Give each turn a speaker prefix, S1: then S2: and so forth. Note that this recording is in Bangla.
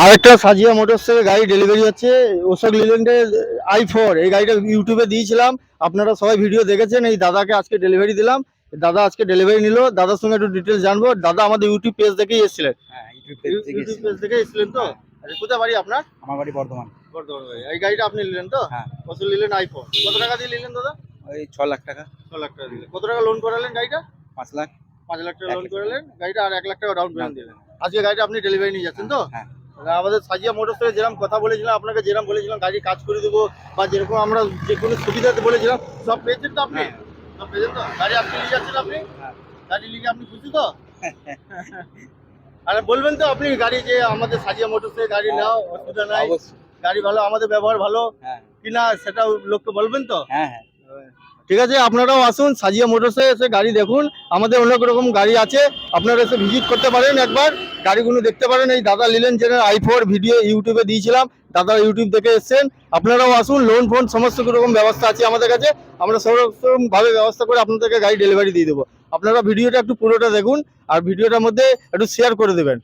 S1: আরেকটা সাজিয়া মোটরস থেকে গাড়ি ডেলিভারি হচ্ছে, অশোক লিল্যান্ডের i4। এই গাড়িটা ইউটিউবে দিয়েছিলাম, আপনারা সবাই ভিডিও দেখেছেন। এই দাদাকে আজকে ডেলিভারি দিলাম, দাদা আজকে ডেলিভারি নিল। দাদার সঙ্গে একটু ডিটেলস জানবো। দাদা আমাদের ইউটিউব পেজ দেখেই এসেছিলেন?
S2: হ্যাঁ, ইউটিউব
S1: ইউটিউব পেজ থেকে এসেছিলেন তো?
S2: হ্যাঁ।
S1: আচ্ছা, কোথায় বাড়ি আপনার?
S2: আমার বাড়ি বর্ধমান।
S1: বর্ধমান বাড়ি। এই গাড়িটা আপনি নিলেন তো?
S2: হ্যাঁ।
S1: অশোক লিল্যান্ড i4 কত টাকা দিয়ে নিলেন দাদা?
S2: ওই 6 লাখ টাকা।
S1: 6 লাখ টাকা দিলেন। কত টাকা লোন করালেন গাড়িটা?
S2: 5 লাখ।
S1: 5 লাখ টাকা
S2: 1
S1: লোন
S2: লাখ
S1: করালেন গাড়িটা, আর 1 লাখ টাকা ডাউন পেমেন্ট দিলেন। আজকে গাড়িটা আপনি ডেলিভারি নিয়ে যাচ্ছেন তো?
S2: হ্যাঁ।
S1: আমাদের সাজিয়া মোটরস থেকে যেরকম কথা বলেছিলাম আপনাকে, যেরকম বলেছিলাম গাড়ি কাজ করে দেবো বা যেরকম আমরা যে কোনো সুবিধা বলেছিলাম, সব পেয়েছেন তো আপনি? সব পেয়েছেন তো? গাড়ি আপনি নিয়ে যাচ্ছেন? আপনি গাড়ি নিয়ে আপনি খুশি তো? আর বলবেন তো আপনি গাড়ি যে আমাদের সাজিয়া মোটরস থেকে গাড়ি নাও, অসুবিধা নাই,
S2: অবশ্যই।
S1: গাড়ি ভালো, আমাদের ব্যবহার ভালো
S2: হ্যাঁ।
S1: কিনা সেটা লোককে বলবেন তো?
S2: হ্যাঁ, হ্যাঁ।
S1: ঠিক আছে, আপনারাও আসুন সাজিয়া মোটরসে, এসে গাড়ি দেখুন। আমাদের অনেক রকম গাড়ি আছে, আপনারা এসে ভিজিট করতে পারেন, একবার গাড়িগুলো দেখতে পারেন। এই দাদা নিলেন যে i4 ভিডিও ইউটিউবে দিয়েছিলাম, দাদা ইউটিউব দেখে এসেছেন। আপনারাও আসুন, লোন ফোন সমস্ত রকম ব্যবস্থা আছে আমাদের কাছে। আমরা সব রকম ভাবে ব্যবস্থা করে আপনাদেরকে গাড়ি ডেলিভারি দিয়ে দেবো। আপনারা ভিডিওটা একটু পুরোটা দেখুন, আর ভিডিওটার মধ্যে একটু শেয়ার করে দেবেন।